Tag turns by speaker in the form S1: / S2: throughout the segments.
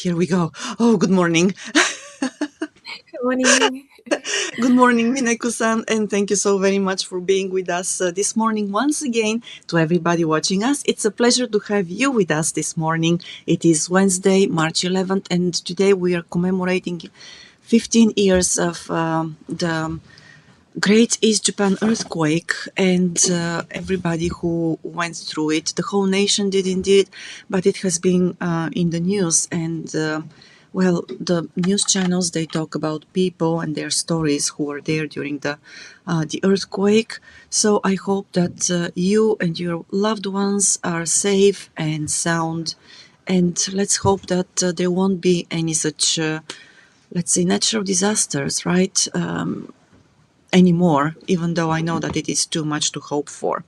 S1: Here we go. Oh, good morning.
S2: Good morning.
S1: Good morning, Mineko-san, and thank you so very much for being with us this morning once again. To everybody watching us, it's a pleasure to have you with us this morning. It is Wednesday, March 11th, and today we are commemorating 15 years of the Great East Japan earthquake, and everybody who went through it. The whole nation did indeed, but it has been in the news, and well, the news channels, they talk about people and their stories who were there during the earthquake. So I hope that you and your loved ones are safe and sound, and let's hope that there won't be any such let's say natural disasters, right? Anymore, even though I know that it is too much to hope for.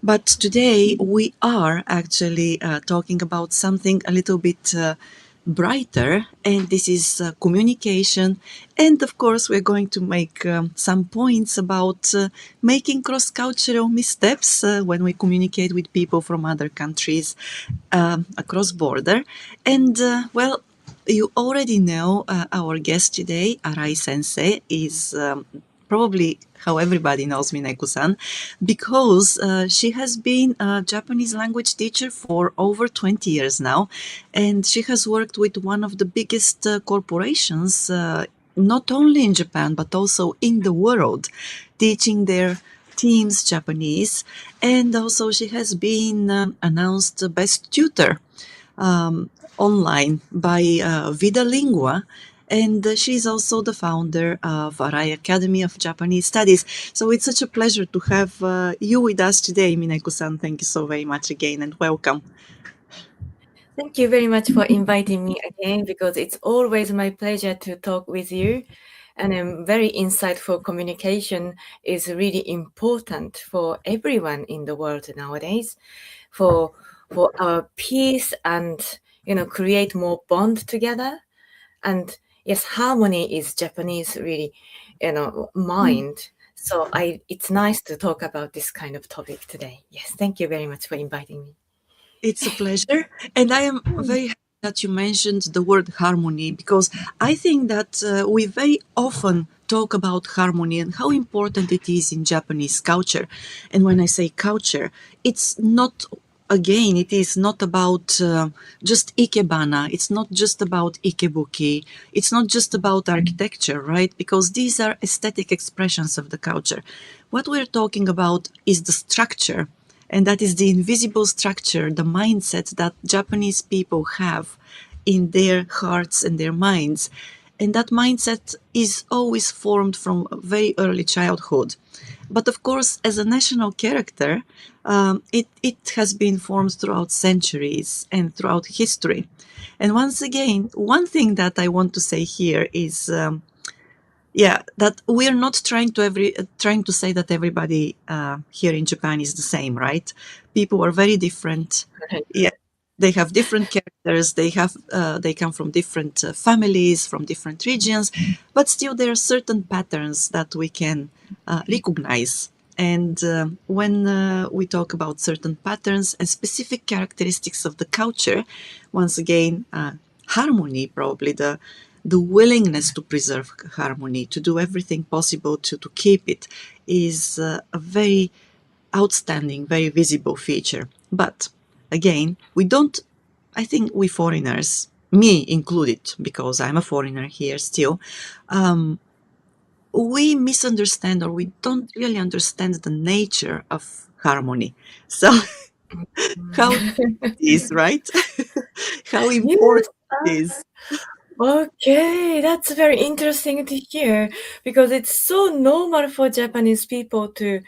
S1: But today we are actually talking about something a little bit brighter, and this is communication. And of course, we're going to make some points about making cross cultural missteps when we communicate with people from other countries across border. And well, you already know our guest today, Arai Sensei, is probably how everybody knows Mineko-san, because she has been a Japanese language teacher for over 20 years now, and she has worked with one of the biggest corporations, not only in Japan, but also in the world, teaching their teams Japanese. And also she has been announced the best tutor online by Vida Lingua, and she's also the founder of Arai Academy of Japanese Studies. So it's such a pleasure to have you with us today, Mineko-san. Thank you so very much again, and welcome.
S2: Thank you very much for inviting me again because it's always my pleasure to talk with you. And very insightful communication is really important for everyone in the world nowadays, for for our peace and create more bond together. And yes, harmony is Japanese really mind. So it's nice to talk about this kind of topic today. Yes, thank you very much for inviting me.
S1: It's a pleasure. And I am very happy that you mentioned the word harmony, because I think that we very often talk about harmony and how important it is in Japanese culture. And when I say culture, it's not, again, it is not about just ikebana. It's not just about ikebuki. It's not just about architecture, right? Because these are aesthetic expressions of the culture. What we're talking about is the structure, and that is the invisible structure, the mindset that Japanese people have in their hearts and their minds. And that mindset is always formed from very early childhood. But of course, as a national character, it has been formed throughout centuries and throughout history. And once again, one thing that I want to say here is yeah, that we're not trying to say that everybody here in Japan is the same, right? People are very different. Yeah, they have different characters. They come from different families, from different regions, but still there are certain patterns that we can recognize. And when we talk about certain patterns and specific characteristics of the culture, once again, harmony, probably the willingness to preserve harmony, to do everything possible to keep it, is a very outstanding, very visible feature. But again, we don't, I think we foreigners, me included, because I'm a foreigner here still, we misunderstand, or we don't really understand the nature of harmony. So, how it is, right? How important
S2: Yes.
S1: it is.
S2: Okay, that's very interesting to hear because it's so normal for Japanese people to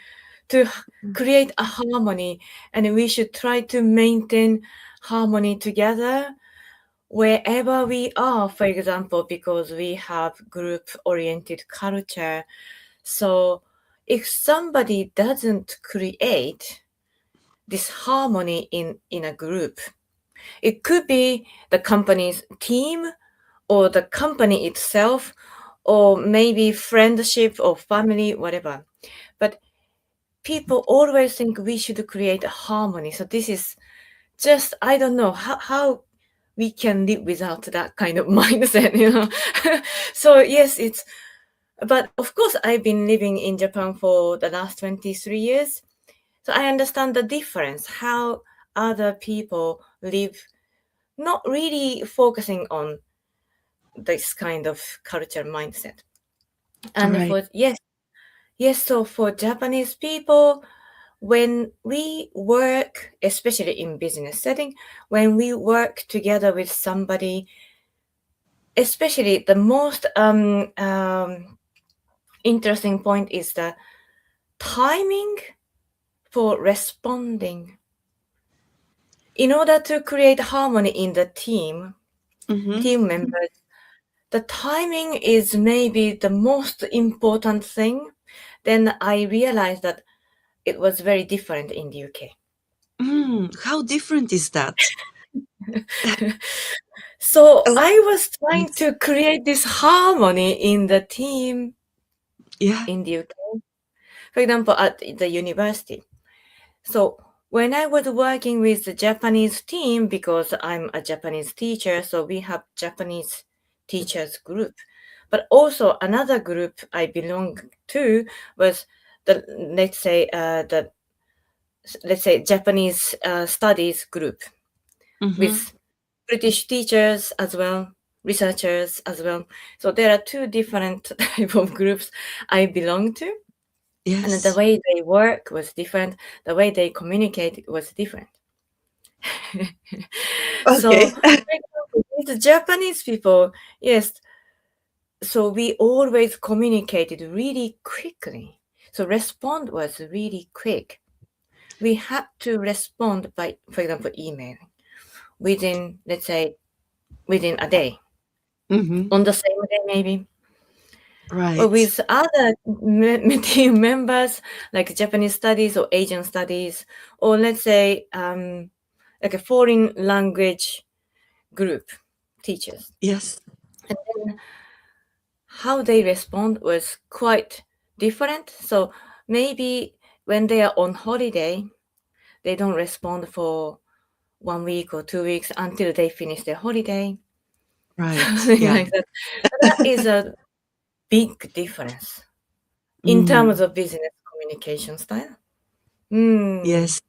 S2: create a harmony, and we should try to maintain harmony together wherever we are, for example, because we have group-oriented culture. So if somebody doesn't create this harmony in a group, it could be the company's team or the company itself, or maybe friendship or family, whatever. But people always think we should create a harmony. So this is just, I don't know how we can live without that kind of mindset, you know. So yes, it's, but of course I've been living in Japan for the last 23 years. So I understand the difference, how other people live, not really focusing on this kind of culture mindset. And
S1: Right.
S2: for yes, yes, so for Japanese people, when we work, especially in business setting, when we work together with somebody, especially the most interesting point is the timing for responding. In order to create harmony in the
S1: Mm-hmm.
S2: team members, the timing is maybe the most important thing. Then I realized that it was very different in the UK.
S1: How different is that?
S2: So
S1: Oh,
S2: I was trying
S1: yes.
S2: to create this harmony in the team
S1: Yeah.
S2: in the UK. For example, at the university. So when I was working with the Japanese team, because I'm a Japanese teacher, so we have Japanese teachers group. But also another group I belong to was the, let's say Japanese studies group
S1: Mm-hmm.
S2: with British teachers as well, researchers as well. So there are two different type of groups I belong to, and the
S1: Yes.
S2: way they work was different. The way they communicate was different. So,
S1: Okay.
S2: for example, with Japanese people, yes, so we always communicated really quickly. So respond was really quick. We had to respond by, for example, email within, let's say, within a day,
S1: Mm-hmm.
S2: on the same day maybe. But
S1: Right.
S2: with other team members, like Japanese studies or Asian studies, or let's say like a foreign language group teachers,
S1: Yes.
S2: and then how they respond was quite different. So maybe when they are on holiday, they don't respond for 1 week or 2 weeks until they finish their holiday,
S1: Right.
S2: something
S1: Yeah.
S2: like that. That is a big difference in terms
S1: Mm.
S2: of business communication style. Hmm.
S1: Yes.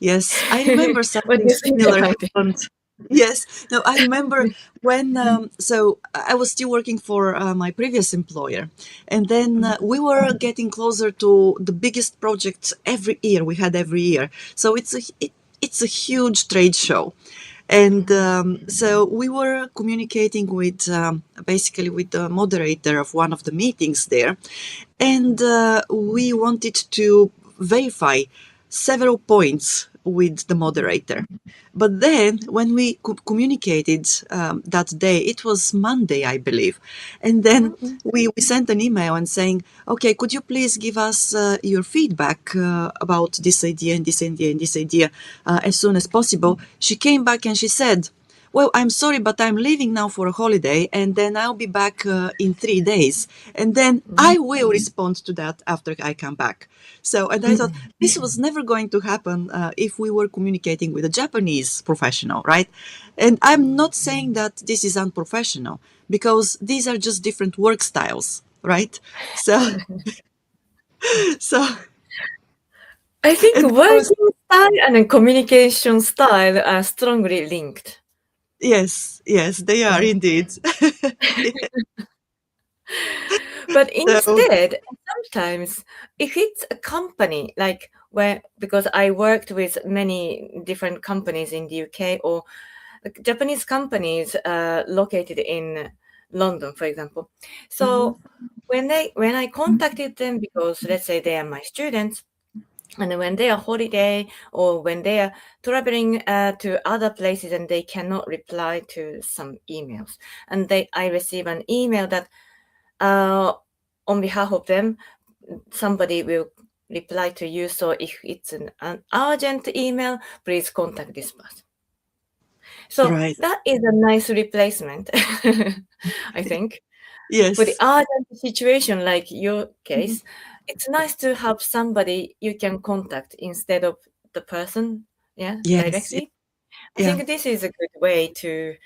S1: Yes. I remember
S2: What
S1: something
S2: do you think
S1: similar
S2: about it?
S1: happened. Yes. No, I remember when, so I was still working for my previous employer. And then we were getting closer to the biggest project every year we had every year. So it's a huge trade show. And so we were communicating with basically with the moderator of one of the meetings there, and we wanted to verify several points with the moderator. But then, when we communicated that day, it was Monday, I believe, and then we sent an email and saying, "Okay, could you please give us your feedback about this idea and this idea and this idea as soon as possible?" She came back and she said, "Well, I'm sorry, but I'm leaving now for a holiday, and then I'll be back in 3 days, and then I will respond to that after I come back." So, and I thought this was never going to happen if we were communicating with a Japanese professional, right? And I'm not saying that this is unprofessional, because these are just different work styles, right? So, so,
S2: I think
S1: and of course,
S2: working style and communication style are strongly linked.
S1: yes, yes, they are
S2: Yeah.
S1: indeed.
S2: But
S1: So,
S2: instead, sometimes if it's a company, like where, because I worked with many different companies in the UK, or like Japanese companies located in London, for example.
S1: mhm,
S2: So when I contacted them, because let's say they are my students, and when they are holiday or when they are traveling to other places and they cannot reply to some emails, and I receive an email that uh, on behalf of them, somebody will reply to you. So if it's an urgent email, please contact this person. So
S1: right.
S2: that is a nice replacement, I think. For the
S1: Yes.
S2: urgent situation like your
S1: Mhm.
S2: case, it's nice to have somebody you can contact instead of the person, yeah,
S1: Yes.
S2: directly. I
S1: Yeah.
S2: think this is a good way to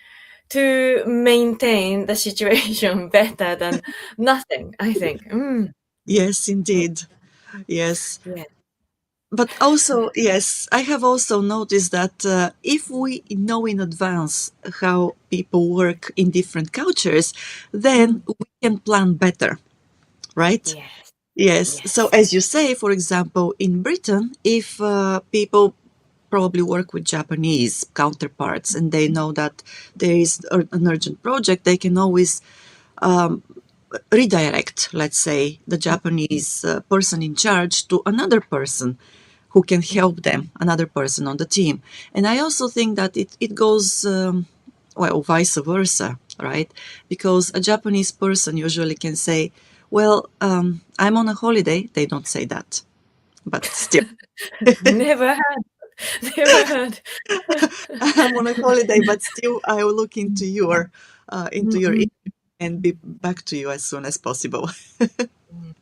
S2: maintain the situation better than nothing, I think.
S1: Yes, indeed. Yes.
S2: Yeah.
S1: But also, yes, I have also noticed that if we know in advance how people work in different cultures, then
S2: Mm.
S1: we can plan better, right?
S2: Yes.
S1: Yes. So,
S2: Yes.
S1: as you say, for example, in Britain, if people probably work with Japanese counterparts and they know that there is an urgent project, they can always redirect, let's say, the Japanese person in charge to another person who can help them, another person on the team. And I also think that it goes, well, vice versa, right? Because a Japanese person usually can say, well, I'm on a holiday. They don't say that, but still,
S2: Never had. Never had.
S1: I'm on a holiday, but still, I will look into your
S2: Mm-mm.
S1: email and be back to you as soon as possible,
S2: Mm.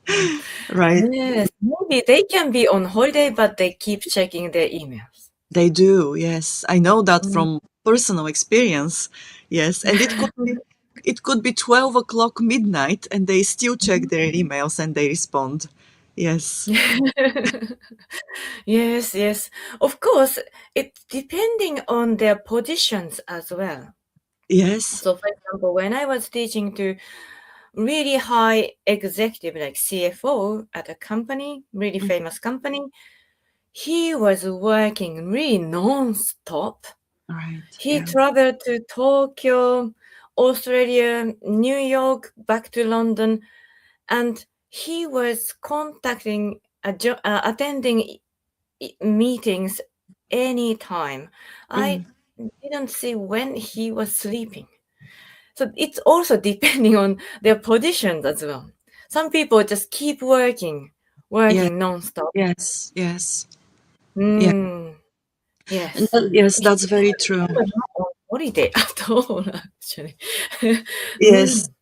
S1: right?
S2: Yes, maybe they can be on holiday, but they keep checking their emails.
S1: They do, yes. I know that
S2: Mm.
S1: from personal experience. Yes, and it could be 12 o'clock midnight and they still check their emails and they respond. Yes.
S2: Yes, yes. Of course, it's depending on their positions as well.
S1: Yes.
S2: So, for example, when I was teaching to really high executive like CFO at a company, really
S1: Mm,
S2: famous company, he was working really non-stop.
S1: right.
S2: He
S1: Yeah.
S2: traveled to Tokyo, Australia, New York, back to London, and he was attending meetings anytime. I
S1: Mm,
S2: didn't see when he was sleeping. So it's also depending on their positions as well. Some people just keep working,
S1: yeah.
S2: working non-stop.
S1: Yes. Yes. Yeah.
S2: Mm,
S1: And
S2: yes.
S1: yes,
S2: He
S1: that's very true.
S2: was not on holiday at all, actually.
S1: Yes.
S2: Mm,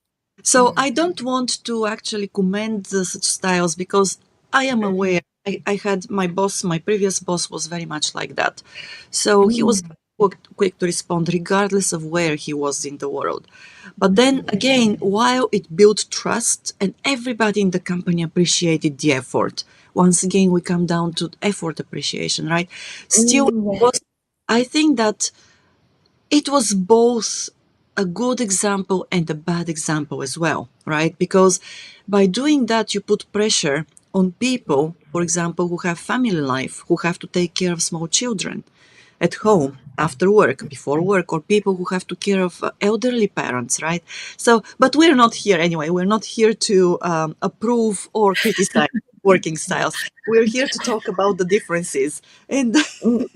S1: So
S2: mm,
S1: I don't want to actually commend such styles because I am aware. I had my boss, my previous boss was very much like that. So he was
S2: mm,
S1: quick to respond regardless of where he was in the world. But then again, while it built trust and everybody in the company appreciated the effort, once again, we come down to effort appreciation, right? Still,
S2: mm, yes.
S1: I think that it was both a good example and a bad example as well, right? Because by doing that, you put pressure on people, for example, who have family life, who have to take care of small children at home after work, before work, or people who have to care of elderly parents, right? So, but we're not here anyway. We're not here to approve or criticize working styles. We're here to talk about the differences. And
S2: Mm,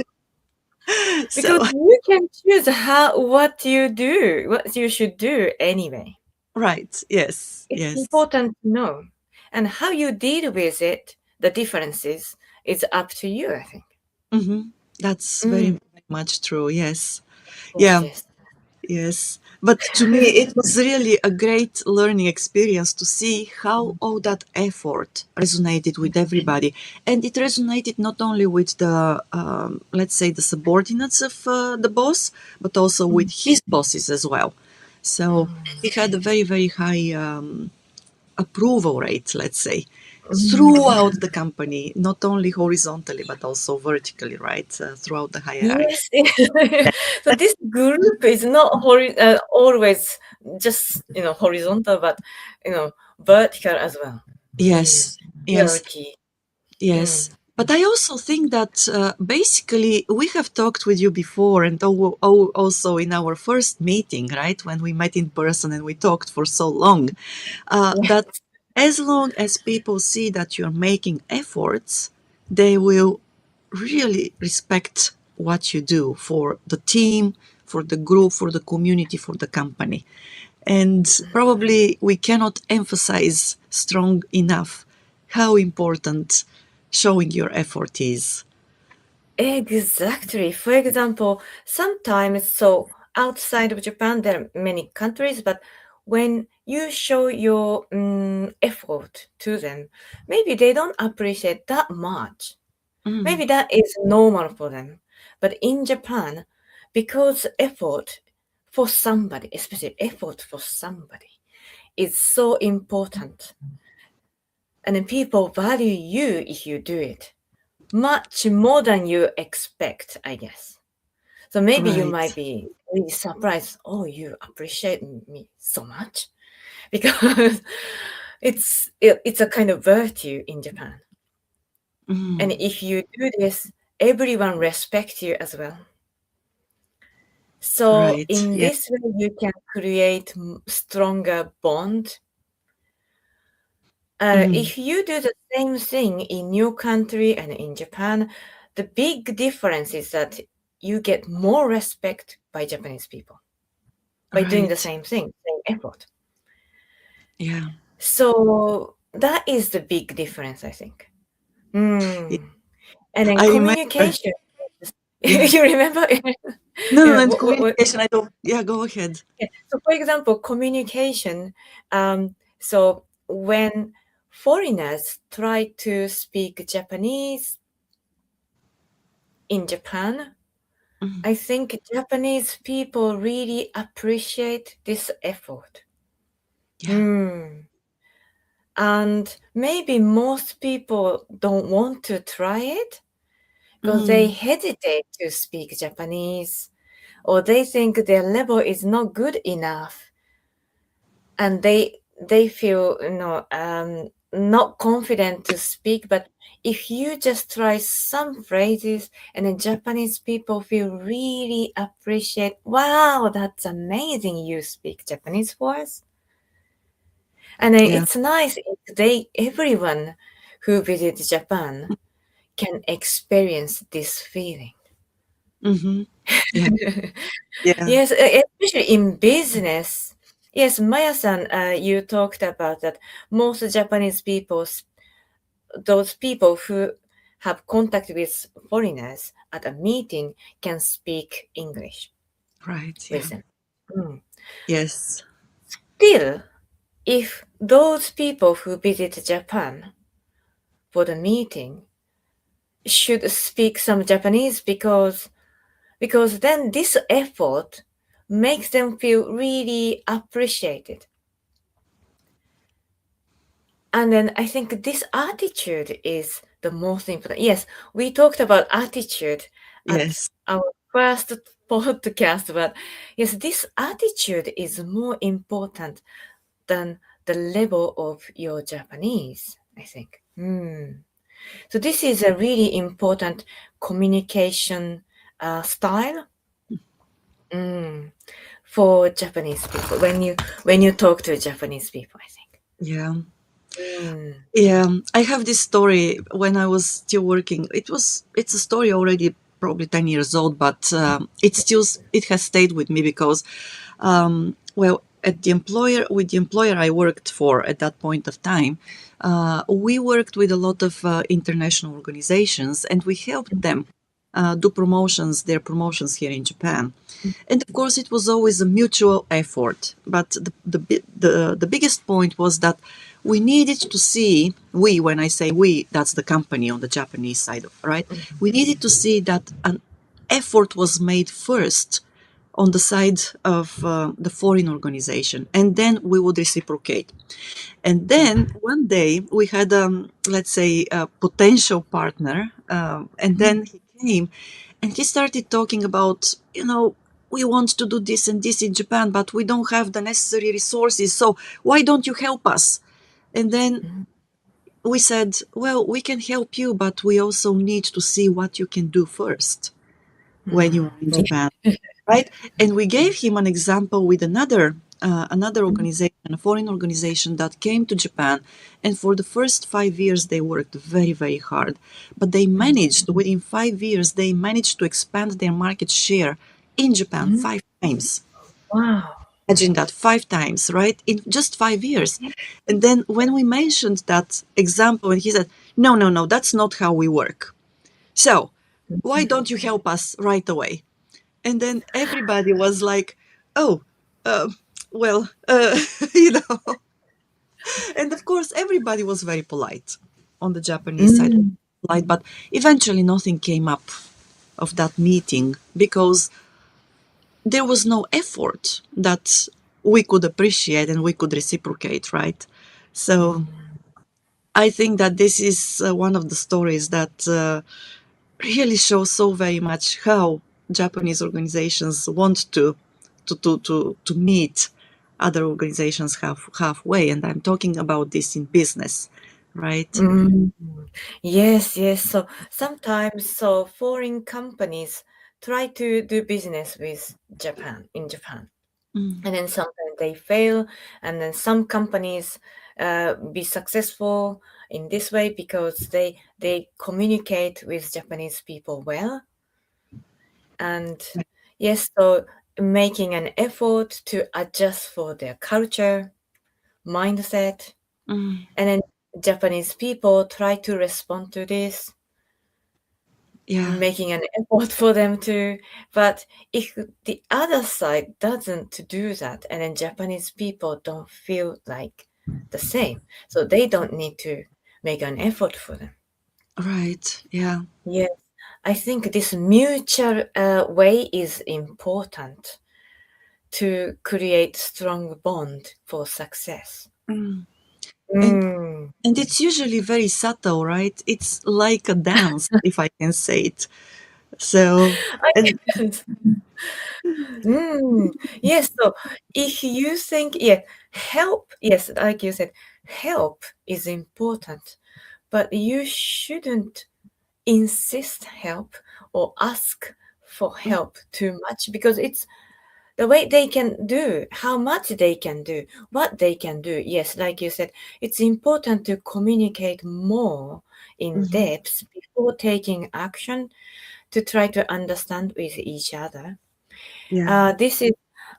S1: so,
S2: because you can choose what you do, what you should do anyway.
S1: right, yes,
S2: It's
S1: yes.
S2: important to know. And how you deal with it, the differences, is up to you, I think.
S1: Mm-hmm. That's very,
S2: Mm,
S1: very much true. Yes.
S2: yes,
S1: Yeah.
S2: yes.
S1: Yes. But to me, it was really a great learning experience to see how all that effort resonated with everybody. And it resonated not only with the, let's say, the subordinates of the boss, but also with
S2: Mm,
S1: his bosses as well. So he had a very, very high approval rate, let's say,
S2: mm.
S1: throughout the company, not only horizontally, but also vertically, right? Throughout the hierarchy.
S2: Yes. So this group is not always just horizontal, but vertical as well.
S1: Yes, yes,
S2: Hierarchy.
S1: yes.
S2: Mm.
S1: But I also think that basically we have talked with you before and also in our first meeting, right? When we met in person and we talked for so long, that
S2: Yes.
S1: as long as people see that you're making efforts, they will really respect what you do for the team, for the group, for the community, for the company. And probably we cannot emphasize strong enough how important showing your effort is.
S2: Exactly. For example, sometimes so outside of Japan, there are many countries, but when you show your effort to them, maybe they don't appreciate that much.
S1: Mm,
S2: Maybe that is normal for them. But in Japan, because effort for somebody, especially effort for somebody, is so important. And then people value you if you do it much more than you expect, I guess. So maybe you might
S1: Right.
S2: be really surprised. Oh, you appreciate me so much because it's a kind of virtue in Japan. And
S1: Mm,
S2: if you do this, everyone respects you as well. So
S1: right.
S2: in
S1: Yeah.
S2: this way, you can create stronger bond.
S1: Mm,
S2: If you do the same thing in your country and in Japan, the big difference is that you get more respect by Japanese people by doing the
S1: right.
S2: same thing, same effort.
S1: Yeah.
S2: So that is the big difference, I think.
S1: Yeah.
S2: Mm. And then
S1: I remember.
S2: communication.
S1: Yeah.
S2: You remember?
S1: No, no,
S2: Yeah,
S1: and communication. I don't. Yeah, go ahead.
S2: yeah. So, for example, communication. So when foreigners try to speak Japanese in Japan,
S1: Mm,
S2: I think Japanese people really appreciate this effort.
S1: yeah.
S2: Hmm. And maybe most people don't want to try it because they
S1: Mm,
S2: hesitate to speak Japanese or they think their level is not good enough and they feel not confident to speak. But if you just try some phrases and then Japanese people feel really appreciate, wow, that's amazing, you speak Japanese for us. And then
S1: yeah.
S2: it's nice if they everyone who visits Japan can experience this feeling.
S1: Mm-hmm. Yeah. Yeah.
S2: Yes, especially in business. Yes, Maya-san, you talked about that most Japanese people, those people who have contact with foreigners at a meeting can speak English
S1: Right.
S2: with
S1: Yeah.
S2: them. Mm.
S1: Yes.
S2: Still, if those people who visit Japan for the meeting should speak some Japanese because then this effort makes them feel really appreciated. And then I think this attitude is the most important. Yes, we talked about attitude at
S1: Yes.
S2: our first podcast, but yes, this attitude is more important than the level of your Japanese, I think. So this is a really important communication style. Mm. For Japanese people when you talk to Japanese people, I think.
S1: Yeah.
S2: Mm.
S1: Yeah. I have this story when I was still working. It's a story already probably 10 years old, but it has stayed with me because, well, with the employer I worked for at that point of time, we worked with a lot of international organizations and we helped them do their promotions here in Japan. And of course, it was always a mutual effort. But the biggest point was that we needed to see, when I say we, that's the company on the Japanese side, right? We needed to see that an effort was made first on the side of the foreign organization, and then we would reciprocate. And then one day we had, let's say, a potential partner, and then he came and he started talking about, we want to do this and this in Japan, but we don't have the necessary resources. So why don't you help us? And then we said, well, we can help you, but we also need to see what you can do first when you are in
S2: Yeah.
S1: Japan, right? And we gave him an example with another organization, a foreign organization that came to Japan, and for the first 5 years they worked very, very hard, but they managed within 5 years they managed to expand their market share in Japan
S2: Mhm.
S1: 5 times.
S2: Wow.
S1: Imagine that, 5 times, right? In just 5 years. And then when we mentioned that example, and he said, no, no, no, that's not how we work. So why don't you help us right away? And then everybody was like, oh, uh, well, you know. And of course, everybody was very polite on the Japanese side,
S2: Mm.
S1: polite, but eventually nothing came up of that meeting because there was no effort that we could appreciate and we could reciprocate, right? So I think that this is one of the stories that really shows so very much how Japanese organizations want to meet other organizations halfway, and I'm talking about this in business, right?
S2: Mm. Yes, yes. So sometimes, so foreign companies try to do business with Japan in Japan,
S1: Mm,
S2: and then sometimes they fail, and then some companies be successful in this way because they communicate with Japanese people well, and yes, so making an effort to adjust for their culture, mindset,
S1: mm,
S2: and then Japanese people try to respond to this,
S1: yeah,
S2: making an effort for them to. But if the other side doesn't do that, and then Japanese people don't feel like the same, so they don't need to make an effort for them.
S1: right, yeah.
S2: Yes, I think this mutual way is important to create strong bond for success.
S1: Mm. And
S2: Mm.
S1: and it's usually very subtle, right? It's like a dance, if I can say it. So,
S2: I
S1: and
S2: guess. Mm. Yes, so if you think, yeah, help, yes, like you said, help is important, but you shouldn't insist help or ask for
S1: mm,
S2: help too much because it's the way they can do, how much they can do, what they can do. Yes, like you said, it's important to communicate more in
S1: mhm,
S2: depth before taking action to try to understand with each other.
S1: yeah,
S2: This is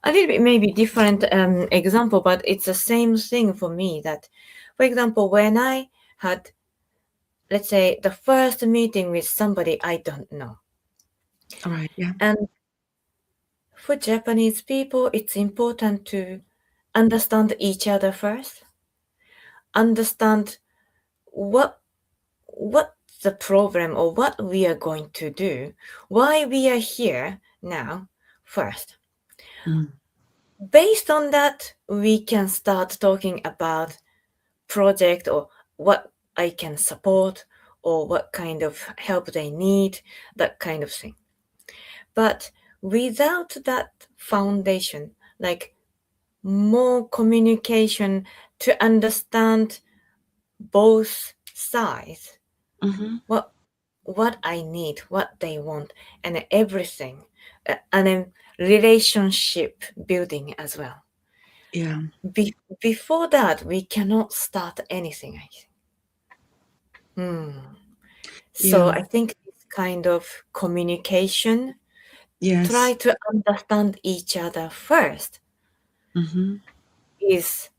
S2: a little bit maybe different example, but it's the same thing for me. That, for example, when I had, let's say, the first meeting with somebody I don't know,
S1: all right, yeah,
S2: and for Japanese people, it's important to understand each other first, understand what what the problem or what we are going to do, why we are here now first.
S1: mm,
S2: Based on that, we can start talking about project or what I can support or what kind of help they need, that kind of thing. But without that foundation, like more communication to understand both sides,
S1: mhm,
S2: what what I need, what they want, and everything, and then relationship building as well.
S1: yeah,
S2: Before that, we cannot start anything, I think. Hmm. So
S1: yeah,
S2: I think this kind of communication, try
S1: yes,
S2: to understand each other first,
S1: mhm,
S2: is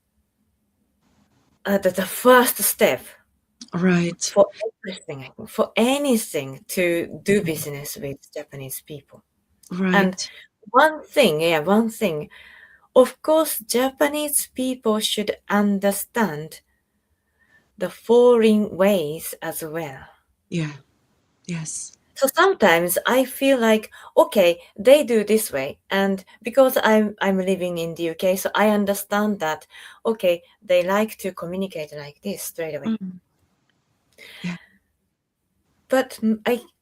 S2: the first step
S1: right,
S2: for everything, I think, for anything to do business with Japanese people. And
S1: right,
S2: one thing, yeah, one thing, of course, Japanese people should understand the foreign ways as well.
S1: yeah, yes,
S2: So sometimes I feel like, okay, they do this way, and because I'm living in the UK, so I understand that, okay, they like to communicate like this straight away.
S1: mm, yeah,
S2: But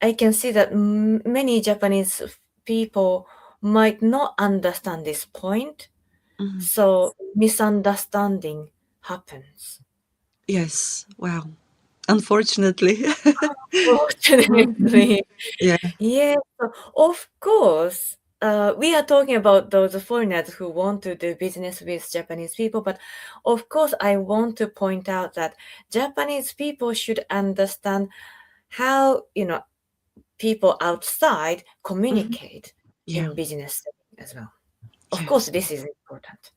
S2: I can see that many Japanese people might not understand this point,
S1: mhm,
S2: so misunderstanding happens.
S1: yes, wow, unfortunately. Mhm,
S2: Fortunately,
S1: yeah,
S2: yes, of course. We are talking about those foreigners who want to do business with Japanese people, but of course, I want to point out that Japanese people should understand how, people outside
S1: mhm,
S2: communicate
S1: yeah,
S2: in business setting as well. Of course,
S1: yes,
S2: this is important.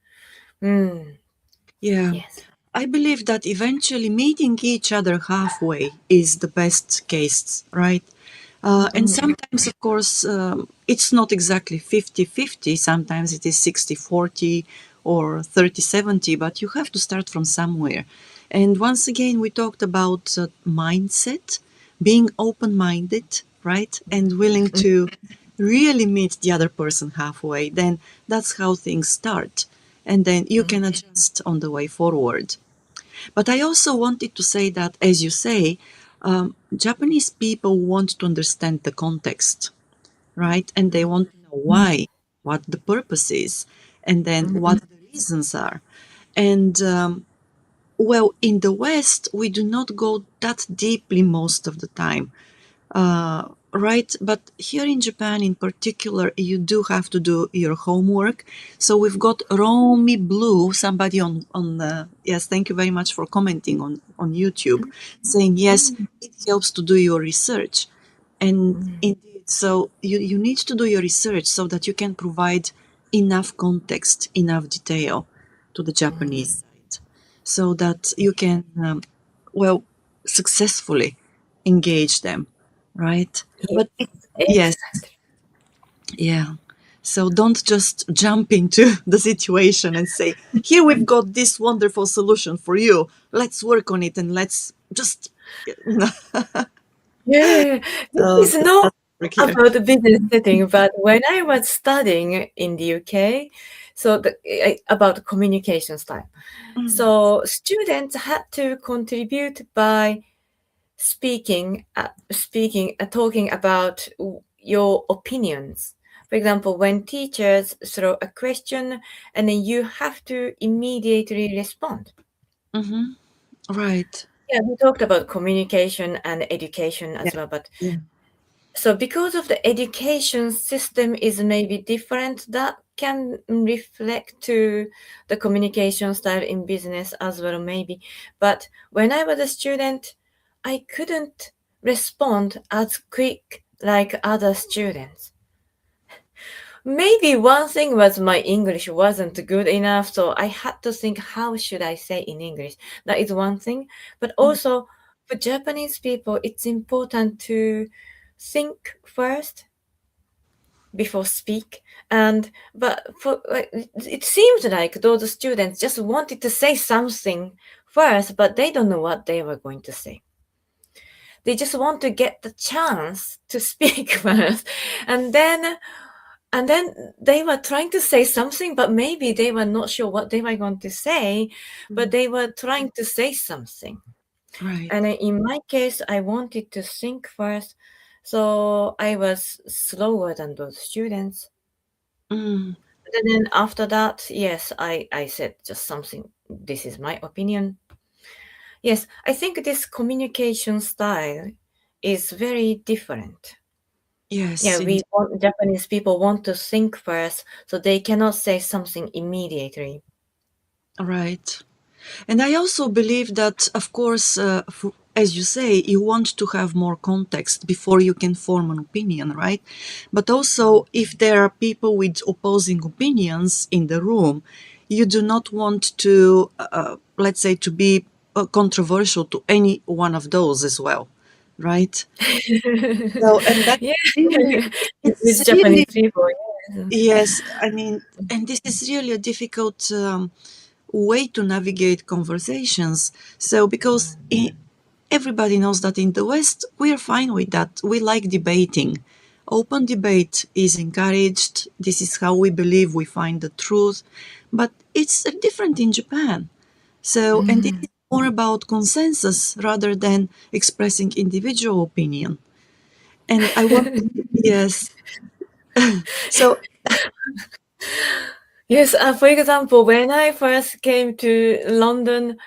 S2: Mm,
S1: yeah.
S2: yes.
S1: I believe that eventually meeting each other halfway is the best case, right? And
S2: Mm,
S1: sometimes, of course, it's not exactly 50-50. Sometimes it is 60-40 or 30-70, but you have to start from somewhere. And once again, we talked about mindset, being open minded, right? And willing
S2: mm,
S1: to really meet the other person halfway, then that's how things start. And then you can adjust on the way forward. But I also wanted to say that, as you say, Japanese people want to understand the context, right? And they want to know why, what the purpose is, and then what the reasons are. And well, in the West, we do not go that deeply most of the time, right? But here in Japan, in particular, you do have to do your homework. So we've got Romy Blue, somebody on yes, thank you very much for commenting on YouTube, saying yes, it helps to do your research, and indeed, so you need to do your research so that you can provide enough context, enough detail to the Japanese side, so that you can well successfully engage them, right?
S2: Yes,
S1: But yes,
S2: exactly.
S1: yeah. So don't just jump into the situation and say, here we've got this wonderful solution for you. Let's work on it and let's just,
S2: Yeah, this
S1: so
S2: is not
S1: that's work here.
S2: about the business setting, but when I was studying in the UK, so about communication style.
S1: Mm,
S2: So students had to contribute by talking about your opinions. For example, when teachers throw a question and then you have to immediately respond.
S1: mm-hmm. Right.
S2: Yeah, we talked about communication and education
S1: Yeah.
S2: as well, but
S1: Yeah.
S2: so because of the education system is maybe different, that can reflect to the communication style in business as well, maybe. But when I was a student, I couldn't respond as quick like other students. Maybe one thing was my English wasn't good enough, so I had to think how should I say in English. That is one thing. But
S1: Mm,
S2: also for Japanese people, it's important to think first before speak. And but for it seems like those students just wanted to say something first, but they don't know what they were going to say. They just want to get the chance to speak first, and then and then they were trying to say something, but maybe they were not sure what they were going to say, but
S1: mm,
S2: they were trying to say something.
S1: right.
S2: And in my case, I wanted to think first, so I was slower than those students.
S1: Mm,
S2: And then after that, yes, I said just something. This is my opinion. Yes, I think this communication style is very different. Yeah,
S1: yes,
S2: we
S1: indeed.
S2: want Japanese people want to think first, so they cannot say something immediately.
S1: Right. And I also believe that, of course, as you say, you want to have more context before you can form an opinion, right? But also, if there are people with opposing opinions in the room, you do not want to, let's say, to be controversial to any one of those as well, right? So, and that
S2: Yeah,
S1: really, it's
S2: with Japanese
S1: really,
S2: people. Yes.
S1: yes, I mean, and this is really a difficult way to navigate conversations. So, because everybody knows that in the West, we're fine with that. We like debating. Open debate is encouraged. This is how we believe we find the truth. But it's different in Japan. So, and it is more about consensus rather than expressing individual opinion. And I want, yes. So,
S2: Yes, for example, when I first came to London,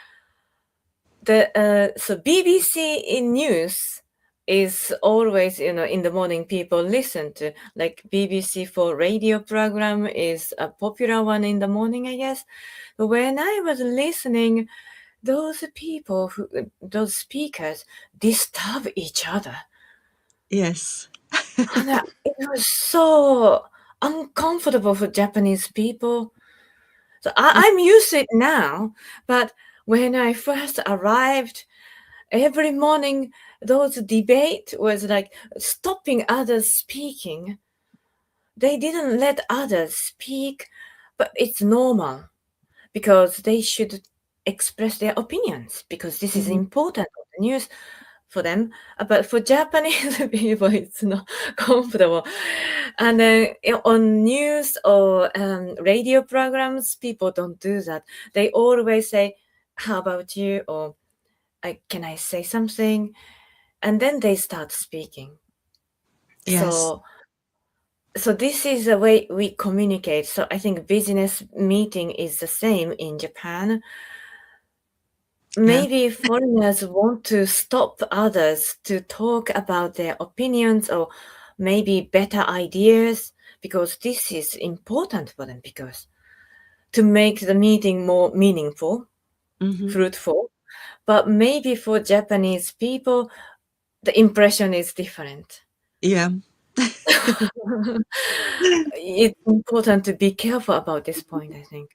S2: the BBC in news is always, in the morning people listen to, like BBC for radio program is a popular one in the morning, I guess. But when I was listening, those speakers disturb each other.
S1: yes.
S2: And it was so uncomfortable for Japanese people. So I'm used to it now, but when I first arrived, every morning those debate was like stopping others speaking. They didn't let others speak, but it's normal because they should express their opinions because this is
S1: Mhm.
S2: important for the news. for them. But for Japanese people, it's not comfortable. And then on news or radio programs, people don't do that. They always say, "How about you?" or "Can I say something?" And then they start speaking.
S1: Yes.
S2: So this is the way we communicate. So I think business meeting is the same in Japan.
S1: Yeah.
S2: Maybe foreigners want to stop others to talk about their opinions or maybe better ideas because this is important for them because to make the meeting more meaningful,
S1: Hmm.
S2: fruitful. But maybe for Japanese people, the impression is different.
S1: Yeah.
S2: It's important to be careful about this point, I think.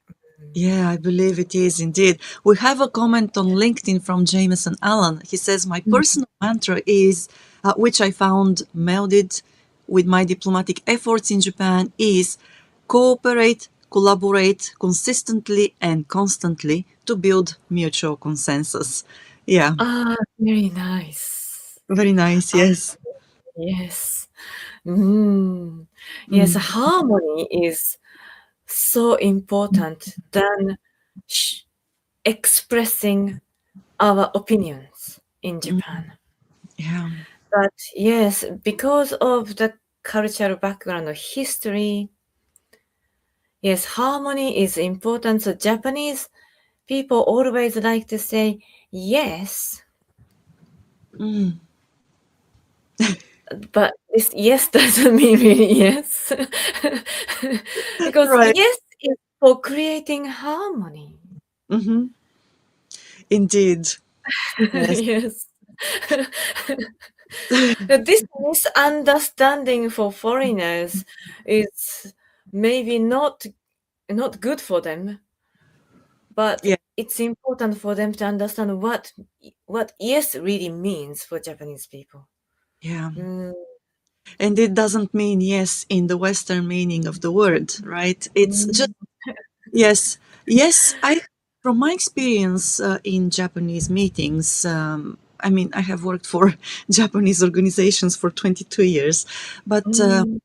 S1: Yeah, I believe it is indeed. We have a comment on LinkedIn from Jameson Allen. He says, my
S2: Mm.
S1: personal mantra is, which I found melded with my diplomatic efforts in Japan, is cooperate, collaborate consistently and constantly to build mutual consensus. Yeah,
S2: Ah, very nice.
S1: very nice.
S2: Ah,
S1: Yes.
S2: yes. Mm. Yes,
S1: Mm,
S2: harmony is so important than sh- expressing our opinions in
S1: mm,
S2: Japan.
S1: yeah.
S2: But yes, because of the cultural background or history, yes, harmony is important. So Japanese people always like to say yes,
S1: Mm,
S2: but this yes doesn't mean really yes. Because
S1: right.
S2: yes is for creating harmony.
S1: Hmm. Indeed. Yes.
S2: Yes. This misunderstanding for foreigners is maybe not good for them, but
S1: Yeah.
S2: it's important for them to understand what yes really means for Japanese people.
S1: Yeah.
S2: Mm,
S1: And it doesn't mean yes in the Western meaning of the word, right? It's just
S2: mm,
S1: yes. Yes, from my experience in Japanese meetings, I mean, I have worked for Japanese organizations for 22 years, but
S2: mm,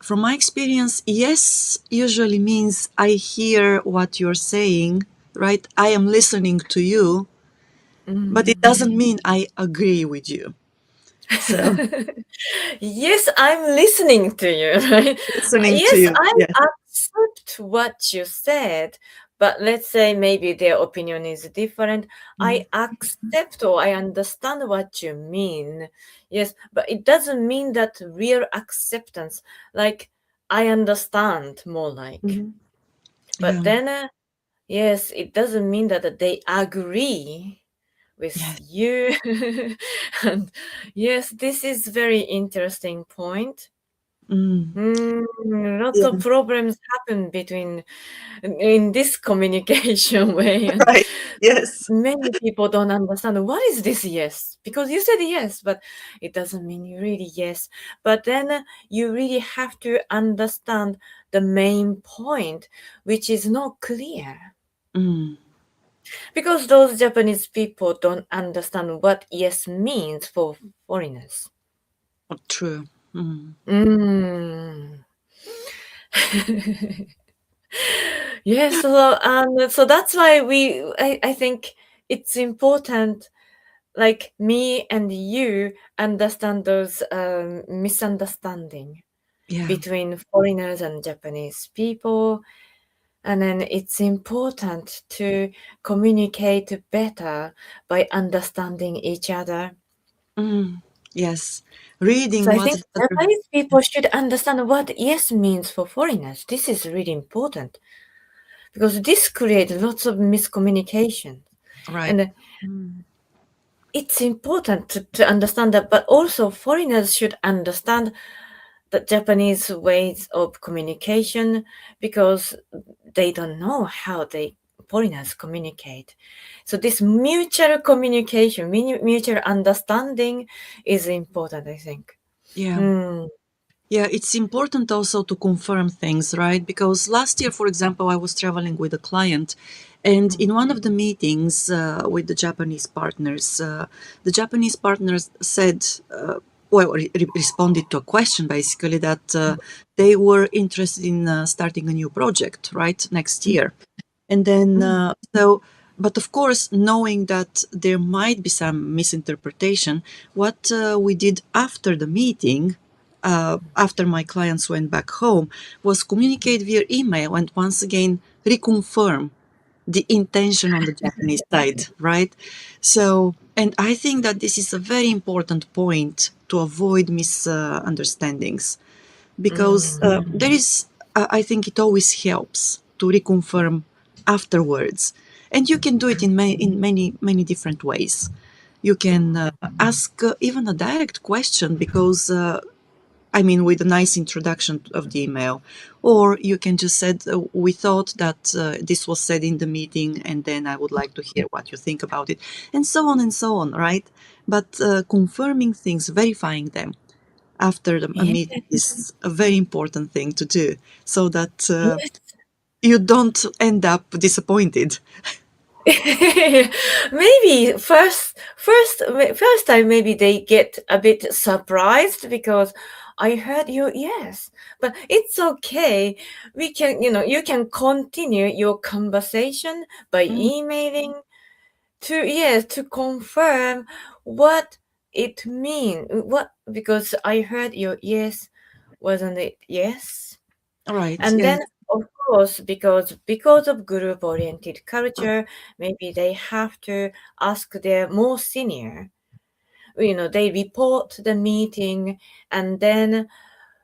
S1: from my experience, yes usually means I hear what you're saying, right? I am listening to you, but it
S2: mm.
S1: doesn't mean I agree with you. So,
S2: Yes, I'm listening to you, right?
S1: listening to
S2: Yes,
S1: you,
S2: I
S1: yes.
S2: accept what you said, but let's say maybe their opinion is different. I
S1: Mhm.
S2: accept or I understand what you mean. Yes, but it doesn't mean that real acceptance, like I understand more like.
S1: Mhm.
S2: But
S1: Yeah.
S2: then, yes, it doesn't mean that they agree with
S1: Yes.
S2: you. And yes, this is very interesting point.
S1: Mm.
S2: Lots of
S1: Yeah.
S2: problems happen between in this communication way, and
S1: Right. Yes.
S2: many people don't understand what is this yes because you said yes, but it doesn't mean you really yes. But then you really have to understand the main point, which is not clear.
S1: Mm.
S2: Because those Japanese people don't understand what yes means for foreigners.
S1: True. Mm.
S2: Mm. Yes, so that's why I think it's important, like me and you understand those misunderstanding
S1: Yeah.
S2: between foreigners and Japanese people, and then it's important to communicate better by understanding each other.
S1: Mm. Yes.
S2: So
S1: Reading
S2: I
S1: what
S2: think
S1: the other.
S2: Japanese people should understand what yes means for foreigners. This is really important because this creates lots of miscommunication.
S1: Right.
S2: And
S1: Mm.
S2: it's important to understand that, but also foreigners should understand the Japanese ways of communication because they don't know how they foreigners communicate. So this mutual communication, mutual understanding is important, I think.
S1: Yeah.
S2: Hmm.
S1: Yeah, it's important also to confirm things, right? Because last year, for example, I was traveling with a client, and in one of the meetings with the Japanese partners, the Japanese partners said, well, responded to a question basically that they were interested in starting a new project, right, next year. And then, but of course, knowing that there might be some misinterpretation, what we did after the meeting, after my clients went back home, was communicate via email and once again reconfirm the intention on the Japanese side, right? So, and I think that this is a very important point to avoid misunderstandings because there is, I think it always helps to reconfirm afterwards, and you can do it in many different ways. You can ask even a direct question because I mean, with a nice introduction of the email, or you can just said, "We thought that this was said in the meeting, and then I would like to hear what you think about it," and so on, right? But confirming things, verifying them after a
S2: Yeah.
S1: meeting is a very important thing to do, so that
S2: Yes.
S1: you don't end up disappointed.
S2: Maybe first time maybe they get a bit surprised because I heard you yes, but it's okay. We can, you can continue your conversation by
S1: Mm,
S2: emailing to yes to confirm what it mean. What because I heard your yes, wasn't it yes?
S1: right.
S2: And
S1: Yes.
S2: then, of course, because of group-oriented culture, maybe they have to ask their more senior. They report the meeting and then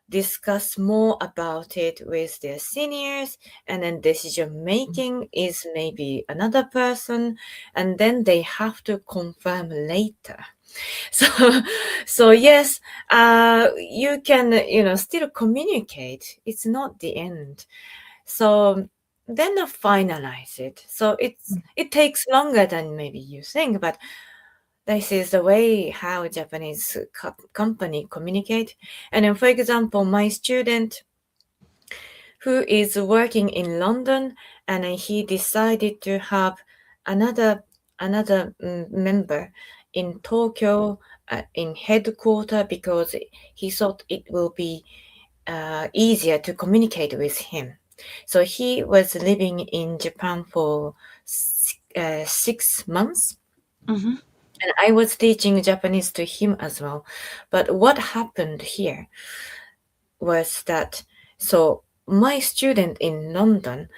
S2: discuss more about it with their seniors, and then decision making is maybe another person, and then they have to confirm later. So, so yes, you can, still communicate. It's not the end. So then finalize it. So it takes longer than maybe you think, but this is the way how Japanese company communicate. And then, for example, my student who is working in London, and he decided to have another member in Tokyo in headquarter because he thought it will be easier to communicate with him. So he was living in Japan for 6 months,
S1: Hmm.
S2: and I was teaching Japanese to him as well. But what happened here was that so my student in London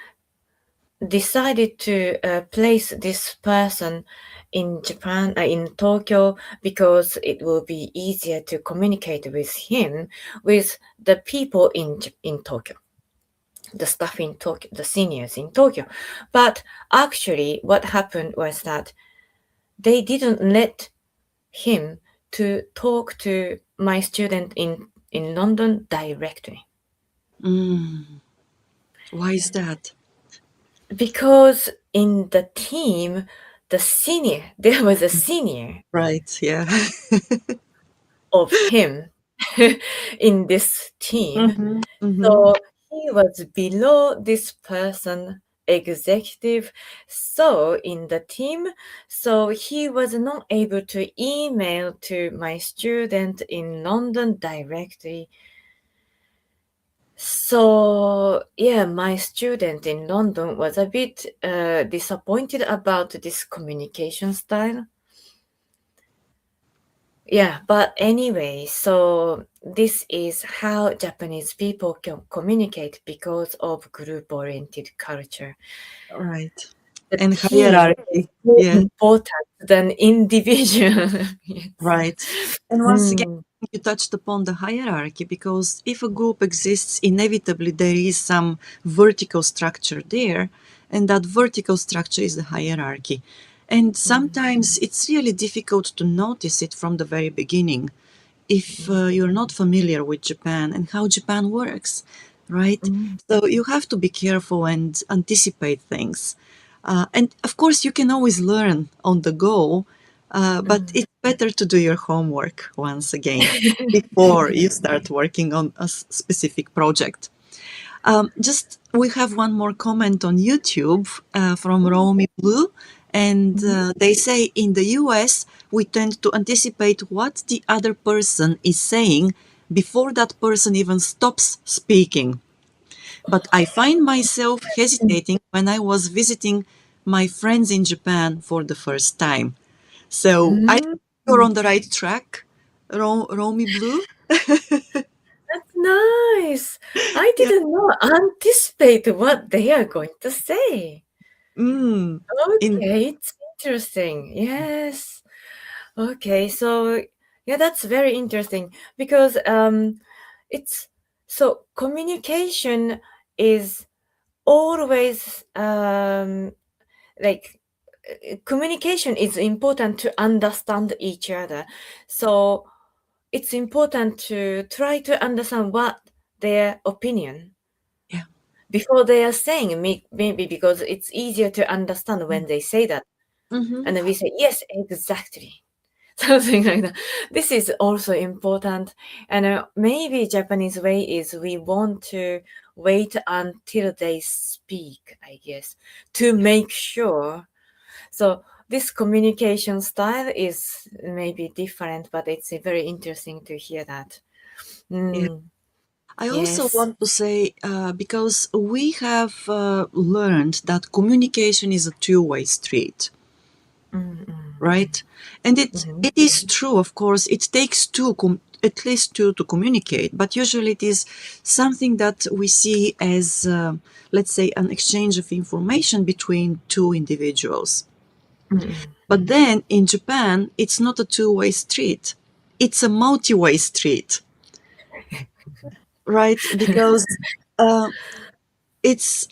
S2: decided to place this person in Japan, in Tokyo, because it will be easier to communicate with him, with the people in Tokyo, the staff in Tokyo, the seniors in Tokyo. But actually, what happened was that they didn't let him to talk to my student in London directly
S1: Mm. Why is that?
S2: because in the team, the senior, there was a senior
S1: Right. Yeah.
S2: of him in this team.
S1: Hmm. Hmm.
S2: So he was below this person, executive, so in the team. So he was not able to email to my student in London directly. So yeah, my student in London was a bit disappointed about this communication style. Yeah, but anyway, so this is how Japanese people can communicate because of group-oriented culture.
S1: Right.
S2: The
S1: And
S2: team is
S1: hierarchy.
S2: more
S1: Yes.
S2: important than individual. Yes.
S1: Right. And once again,
S2: Mm,
S1: you touched upon the hierarchy because if a group exists, inevitably there is some vertical structure there, and that vertical structure is the hierarchy. And
S2: mm,
S1: sometimes it's really difficult to notice it from the very beginning if you're not familiar with Japan and how Japan works, right?
S2: mm,
S1: So you have to be careful and anticipate things. And of course, you can always learn on the go, But it's better to do your homework once again before you start working on a specific project. Just we have one more comment on YouTube from Romy Blue, and they say in the US we tend to anticipate what the other person is saying before that person even stops speaking. But I find myself hesitating when I was visiting my friends in Japan for the first time. So I think
S2: Mm,
S1: you're on the right track, Romy Blue.
S2: that's nice. I
S1: Yeah.
S2: didn't know. Anticipate what they are going to say.
S1: Mm. In
S2: Okay, it's interesting. Yes. Okay, so yeah, that's very interesting because it's so communication is always like communication is important to understand each other. So it's important to try to understand what their opinion
S1: yeah.
S2: before they are saying maybe because it's easier to understand when they say that
S1: Mm-hmm.
S2: and then we say yes exactly something like that. This is also important. And maybe Japanese way is we want to wait until they speak, I guess, to
S1: Yeah.
S2: make sure. So this communication style is maybe different, but it's very interesting to hear that.
S1: Yeah.
S2: Mm,
S1: I also
S2: yes.
S1: want to say because we have learned that communication is a two-way street,
S2: Mm-mm.
S1: right? And
S2: Mm-hmm.
S1: it is true, of course. It takes at least two to communicate, but usually it is something that we see as, let's say, an exchange of information between two individuals.
S2: Mm-mm.
S1: But then in Japan, it's not a two-way street; it's a multi-way street, right? Because uh, it's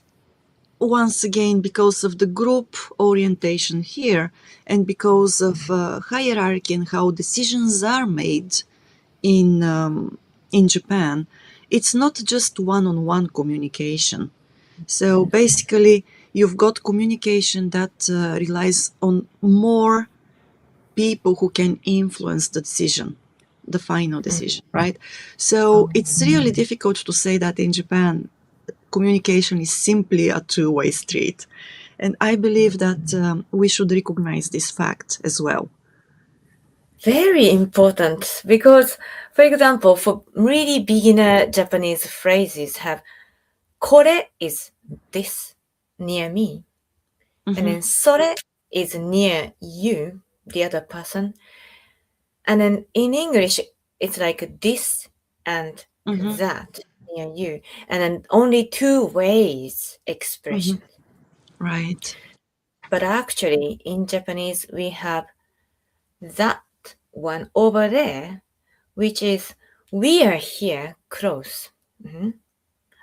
S1: once again because of the group orientation here and because of hierarchy and how decisions are made in Japan, it's not just one-on-one communication. So basically, you've got communication that relies on more people who can influence the decision, the final decision, right? So it's really difficult to say that in Japan communication is simply a two-way street. And I believe that we should recognize this fact as well.
S2: Very important because, for example, for really beginner Japanese phrases have これ is this near me, and
S1: Mm-hmm,
S2: then それ is near you, the other person, and then in English it's like this and
S1: mm-hmm,
S2: that near you, and then only two ways
S1: mm-hmm.
S2: expression.
S1: Right.
S2: But actually in Japanese we have that one over there, which is we are here close. Mhm.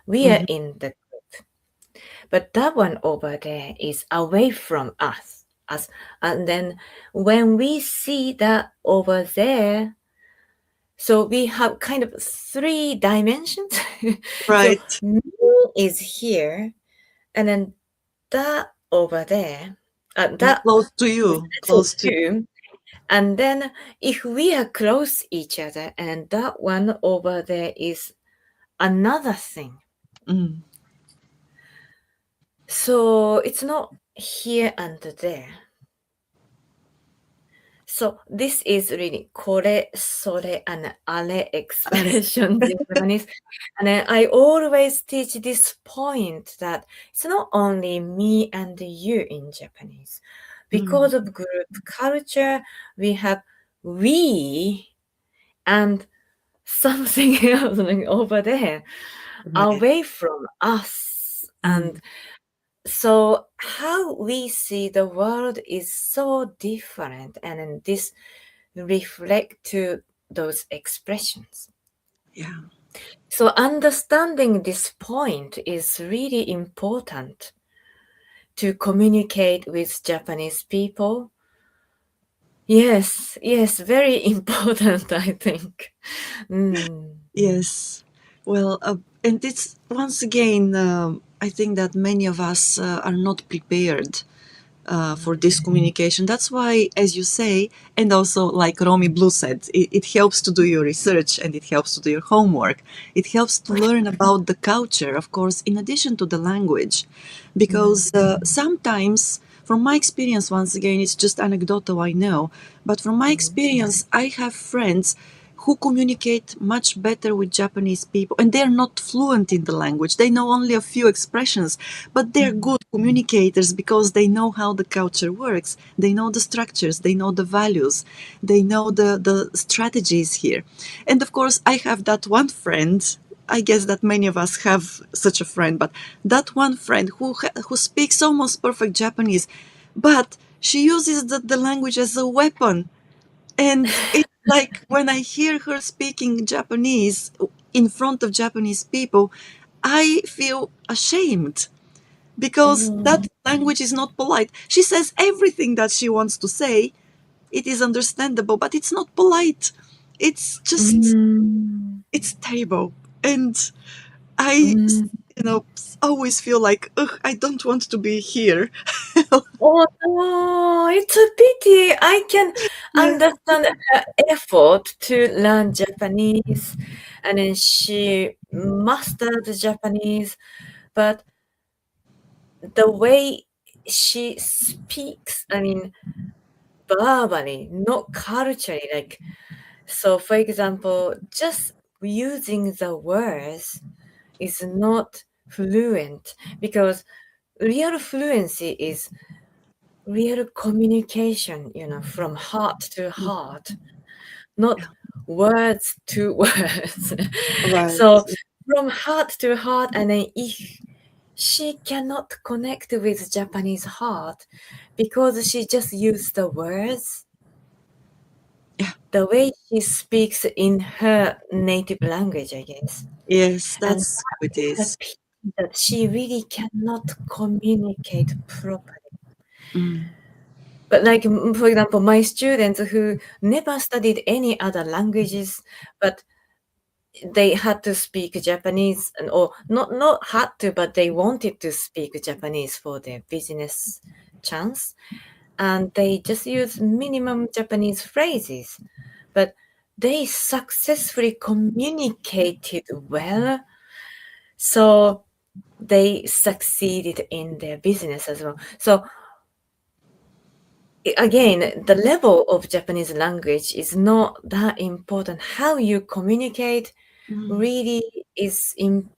S2: We are
S1: Mm-hmm,
S2: in the group. But that one over there is away from us. And then when we see that over there, so we have kind of three dimensions. So
S1: right.
S2: me is here, and then that over there,
S1: Yeah,
S2: that
S1: close to
S2: is
S1: you.
S2: little
S1: Close to you.
S2: too. And then if we are close each other, and that one over there is another thing.
S1: Mm,
S2: So it's not here and there. So this is really これ、それ, and あれ
S1: are-
S2: expressions in Japanese. And then I always teach this point that it's not only me and you in Japanese.
S1: mm,
S2: Because of group culture, we have we and something else like over there,
S1: right.
S2: away from us.
S1: Mm,
S2: And so how we see the world is so different, and then this reflect to those expressions.
S1: yeah.
S2: So understanding this point is really important to communicate with Japanese people. Yes, yes, very important, I think. Mm.
S1: Yes. Well, and it's once again, I think that many of us are not prepared for this communication. That's why, as you say, and also like Romy Blue said, it helps to do your research and it helps to do your homework. It helps to learn about the culture, of course, in addition to the language. Because sometimes, from my experience, once again, it's just anecdotal, I know, but from my experience, I have friends who communicate much better with Japanese people, and they're not fluent in the language. They know only a few expressions, but they're good communicators because they know how the culture works. They know the structures, they know the values, they know the strategies here. And of course, I have that one friend. I guess that many of us have such a friend, but that one friend who speaks almost perfect Japanese, but she uses the language as a weapon. And it's like when I hear her speaking Japanese in front of Japanese people, I feel ashamed because that language is not polite. She says everything that she wants to say. It is understandable, but it's not polite. It's just, it's terrible. And I, always feel like, ugh, I don't want to be here.
S2: Oh no, it's a pity. I can
S1: Yeah.
S2: understand her effort to learn Japanese, and then she mastered Japanese, but the way she speaks, I mean, verbally, not culturally, like, so for example, just using the words is not fluent because real fluency is real communication, from heart to heart, not words to words.
S1: Right.
S2: So from heart to heart, and then if she cannot connect with Japanese heart because she just used the words,
S1: Yeah.
S2: the way she speaks in her native language, I guess.
S1: Yes,
S2: And
S1: that's how it
S2: that
S1: is.
S2: pity that she really cannot communicate properly.
S1: Mm.
S2: But like, for example, my students who never studied any other languages, but they had to speak Japanese, and or not had to, but they wanted to speak Japanese for their business chance, and they just use minimum Japanese phrases, but they successfully communicated well, so they succeeded in their business as well. So again, the level of Japanese language is not that important. How you communicate
S1: Mm.
S2: really is in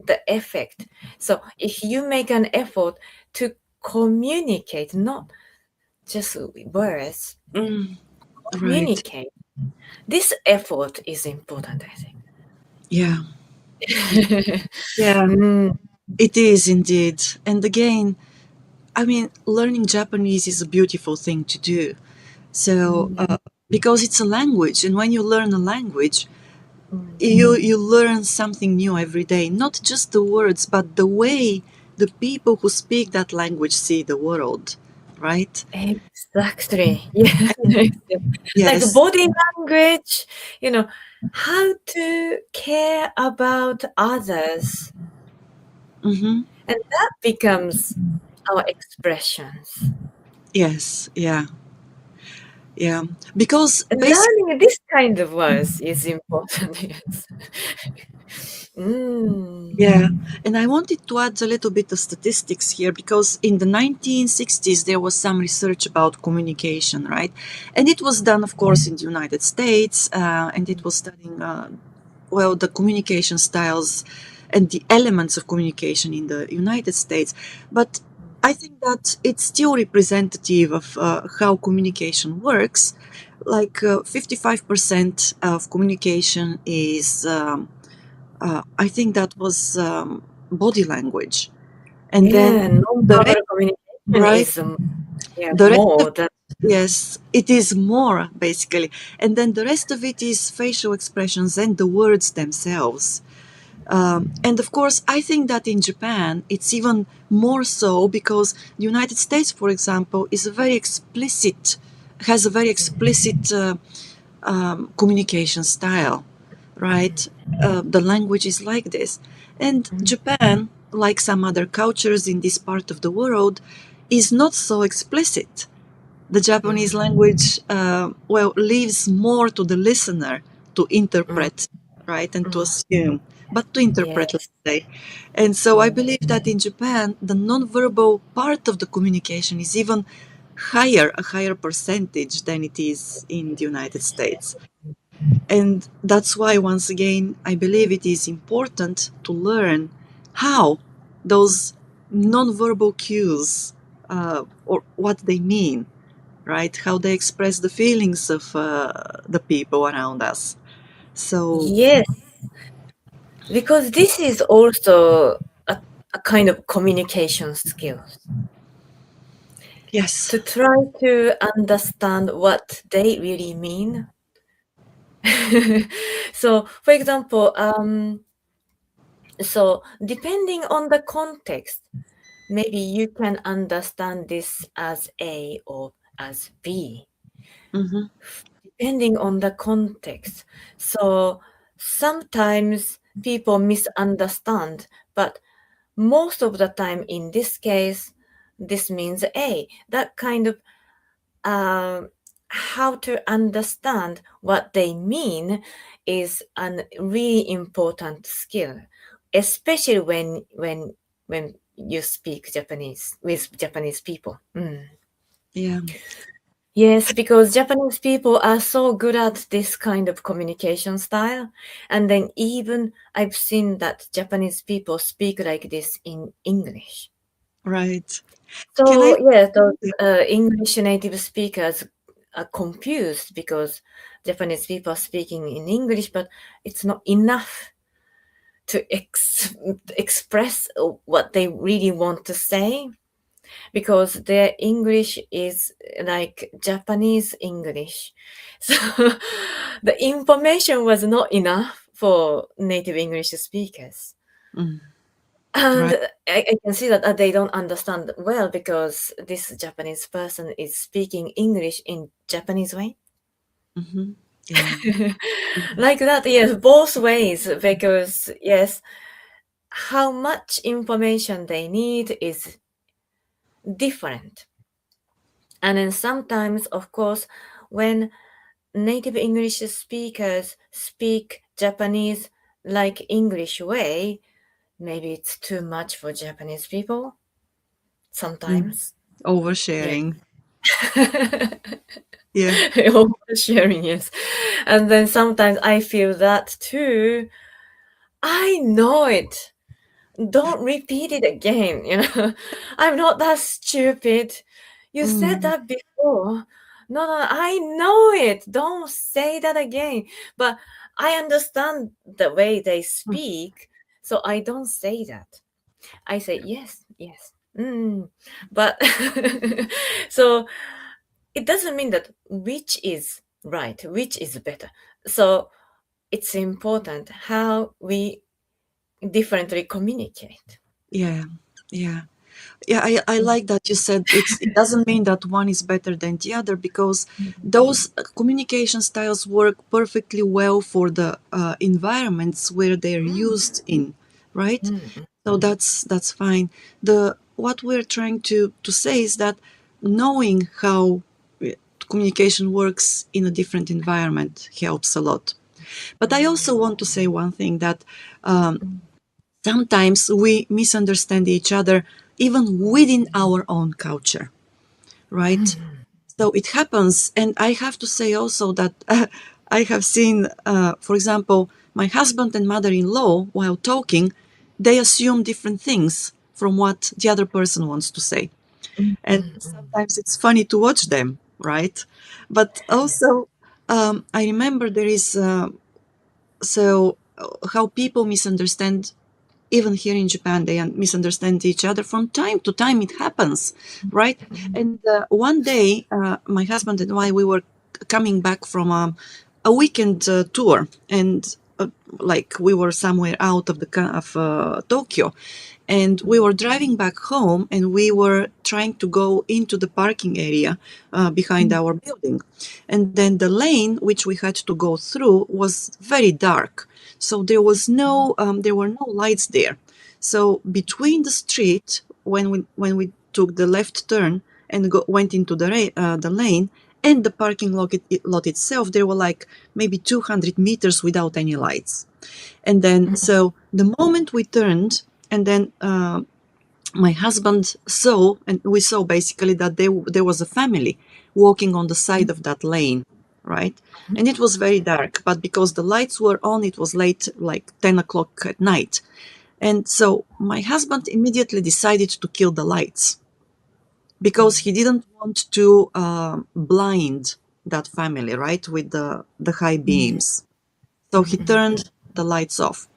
S2: the effect. So if you make an effort to communicate, not just words,
S1: Mm. Right.
S2: communicate. This effort is important, I
S1: Yeah.
S2: think.
S1: Yeah.
S2: Mm,
S1: It is indeed. And again, I mean, learning Japanese is a beautiful thing to do. So,
S2: mm,
S1: because it's a language, and when you learn a language,
S2: mm.
S1: you learn something new every day. Not just the words, but the way the people who speak that language see the world, right?
S2: Exactly. Yes. Like
S1: Yes.
S2: body language, how to care about others.
S1: Mm-hmm.
S2: And that becomes our expressions.
S1: Yes. Yeah. Yeah. Because
S2: And
S1: basically,
S2: learning this kind of words is important. Yes.
S1: yeah,
S2: Mm.
S1: and I wanted to add a little bit of statistics here because in the 1960s there was some research about communication, right? And it was done, of course, in the United States, and it was studying, well, the communication styles and the elements of communication in the United States. But I think that it's still representative of how communication works. Like 55% of communication is. I think that was body language, and then
S2: Yeah,
S1: the rest,
S2: non-verbal communication
S1: right?
S2: is yeah,
S1: The rest of,
S2: more than
S1: yes, it is more basically, and then the rest of it is facial expressions and the words themselves. And of course, I think that in Japan it's even more so because the United States, for example, is a very explicit, has a very explicit communication style, right? The language is like this. And Japan, like some other cultures in this part of the world, is not so explicit. The Japanese language, leaves more to the listener to interpret, right, and to assume, but to interpret, let's
S2: Yes.
S1: say. And so I believe that in Japan, the nonverbal part of the communication is even higher, a higher percentage than it is in the United States. And that's why, once again, I believe it is important to learn how those nonverbal cues, or what they mean, right? How they express the feelings of the people around us. So,
S2: Yes, because this is also a kind of communication skill
S1: yes.
S2: to try to understand what they really mean. So, for example, so depending on the context, maybe you can understand this as A or as B,
S1: Mm-hmm.
S2: depending on the context. So sometimes people misunderstand, but most of the time in this case, this means A. That kind of how to understand what they mean is a really important skill, especially when you speak Japanese with Japanese people. Mm.
S1: Yeah,
S2: Yes, because Japanese people are so good at this kind of communication style. And then even I've seen that Japanese people speak like this in English.
S1: right. Can
S2: So
S1: I?
S2: yeah, those English native speakers are confused because Japanese people are speaking in English, but it's not enough to express what they really want to say because their English is like Japanese English. So the information was not enough for native English speakers.
S1: Mm,
S2: And
S1: right.
S2: I can see that they don't understand well because this Japanese person is speaking English in Japanese way.
S1: Mm-hmm. Yeah,
S2: Like that, yes, both ways, because yes, how much information they need is different. And then sometimes, of course, when native English speakers speak Japanese like English way, maybe it's too much for Japanese people
S1: mm.
S2: sometimes. Yeah.
S1: Oversharing. Yeah.
S2: Oversharing, yes. And then sometimes I feel that too. I know it. Don't repeat it again, you know. I'm not that stupid. You said
S1: Mm,
S2: that before. No, no, I know it. Don't say that again. But I understand the way they
S1: mm,
S2: speak, so I don't say that. I say yes, yes. But so it doesn't mean that which is right, which is better. So it's important how we differently communicate.
S1: yeah. Yeah. Yeah, I like that you said it doesn't mean that one is better than the other, because those communication styles work perfectly well for the environments where they're used in, right? So that's fine. The what we're trying to say is that knowing how communication works in a different environment helps a lot. But I also want to say one thing, that sometimes we misunderstand each other even within our own culture, right? So it happens. And I have to say also that I have seen, for example, my husband and mother in law, while talking, they assume different things from what the other person wants to say. And sometimes it's funny to watch them, right? But also, I remember there is how people misunderstand. Even here in Japan, they misunderstand each other from time to time. It happens, right? And one day, my husband and I, we were coming back from a weekend tour, and like we were somewhere out of Tokyo, and we were driving back home, and we were trying to go into the parking area behind our building, and then the lane which we had to go through was very dark, so there were no lights there. So between the street, when we took the left turn and went into the lane, and the parking lot itself, there were like maybe 200 meters without any lights. And then, so the moment we turned, and then my husband saw, and we saw basically that there was a family walking on the side of that lane, right? And it was very dark, but because the lights were on, it was late, like 10 o'clock at night. And so my husband immediately decided to kill the lights because he didn't want to blind that family, right, with the high beams. So he turned the lights off.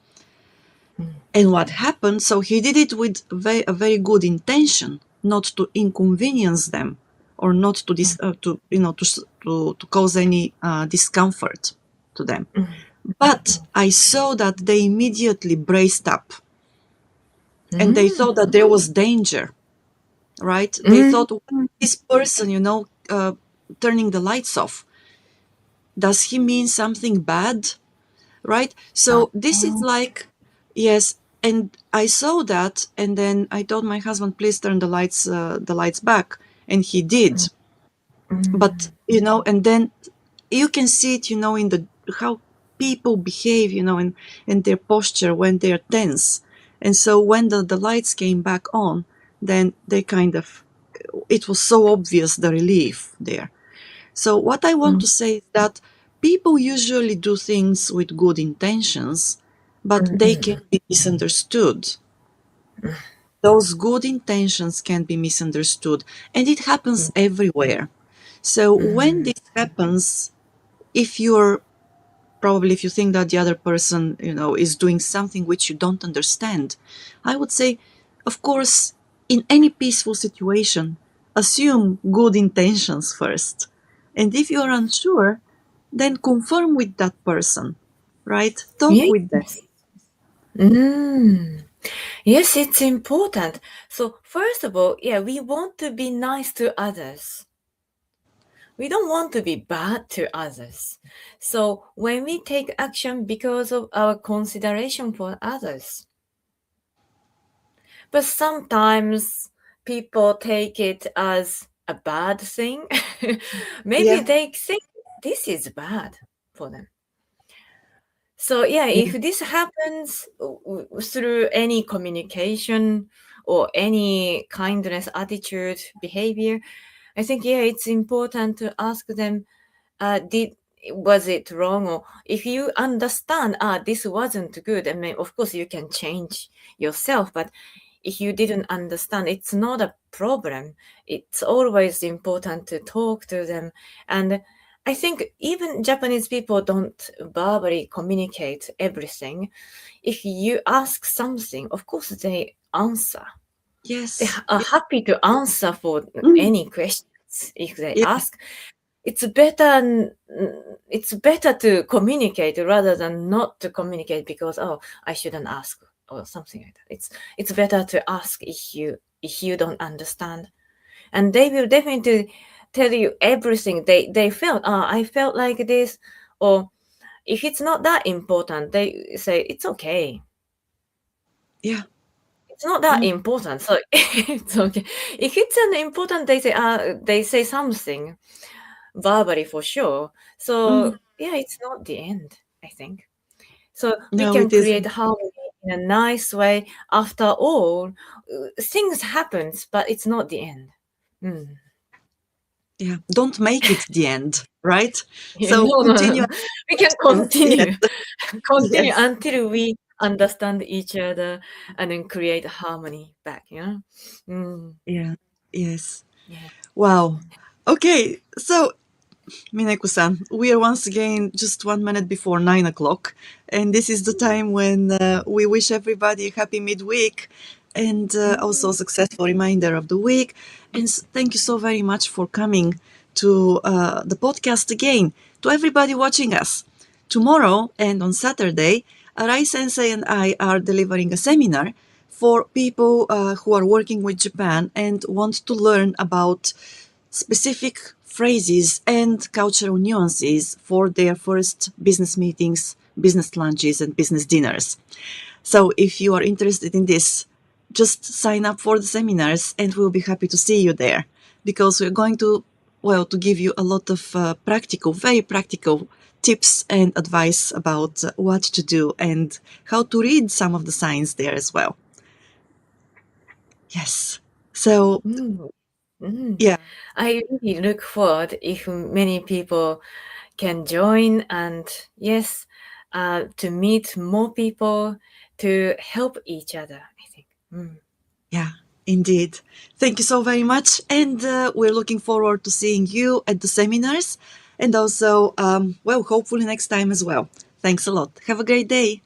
S1: And what happened? So he did it with a very good intention, not to inconvenience them, or not to to cause any discomfort to them. But I saw that they immediately braced up, and they thought that there was danger, right? They thought, this person, turning the lights off, does he mean something bad, right? So this is like, yes. And I saw that, and then I told my husband, please turn the lights back, and he did. But and then you can see it, in the how people behave, and their posture when they're tense. And so when the lights came back on, then they kind of, it was so obvious, the relief there. So what I want to say is that people usually do things with good intentions, but they can be misunderstood. Those good intentions can be misunderstood, and it happens everywhere. So when this happens, if you're probably, if you think that the other person, is doing something which you don't understand, I would say, of course, in any peaceful situation, assume good intentions first. And if you are unsure, then confirm with that person, right? Talk with them.
S2: Yes. Mm. Yes, it's important. So first of all, yeah, we want to be nice to others. We don't want to be bad to others. So when we take action because of our consideration for others, but sometimes people take it as a bad thing. Maybe
S1: Yeah,
S2: they think this is bad for them. So yeah,
S1: yeah,
S2: if this happens through any communication or any kindness attitude behavior, I think yeah, it's important to ask them, did was it wrong? Or if you understand, this wasn't good, I mean, of course you can change yourself, but if you didn't understand, it's not a problem. It's always important to talk to them. And I think even Japanese people don't verbally communicate everything. If you ask something, of course they answer. They
S1: yes,
S2: are
S1: yeah,
S2: happy to answer for
S1: mm,
S2: any questions if they
S1: yeah,
S2: ask. It's better it's better to communicate rather than not to communicate because I shouldn't ask or something like that. It's better to ask if you don't understand, and they will definitely tell you everything they felt. I felt like this, or if it's not that important, they say it's okay.
S1: yeah,
S2: It's not that
S1: mm,
S2: important, so it's okay. If it's an important, they say something verbally for sure. So
S1: mm.
S2: yeah, it's not the end, I think. So we
S1: No,
S2: can
S1: it
S2: create
S1: isn't.
S2: harmony in a nice way. After all, things happens, but it's not the end. Mm.
S1: Yeah, don't make it the end, right?
S2: Yeah,
S1: So
S2: no, no,
S1: continue
S2: no. We can
S1: actions. Yes,
S2: continue, continue
S1: yes,
S2: until we understand each other and then create harmony back. Mm.
S1: yeah, yes.
S2: Yeah.
S1: Wow. Okay, so Mineko-san, we are once again just 1 minute before 9 o'clock, and this is the time when we wish everybody a happy midweek and also a successful remainder of the week. And thank you so very much for coming to the podcast again. To everybody watching us, tomorrow and on Saturday, Arai Sensei and I are delivering a seminar for people who are working with Japan and want to learn about specific phrases and cultural nuances for their first business meetings, business lunches, and business dinners. So if you are interested in this, just sign up for the seminars and we'll be happy to see you there, because we're going to, well, to give you a lot of practical, very practical tips and advice about what to do and how to read some of the signs there as well. Yes. So,
S2: Mm. Mm.
S1: yeah,
S2: I really look forward if many people can join and yes, to meet more people to help each other, I think. Mm.
S1: yeah, indeed. Thank you so very much. And we're looking forward to seeing you at the seminars and also, well, hopefully next time as well. Thanks a lot. Have a great day.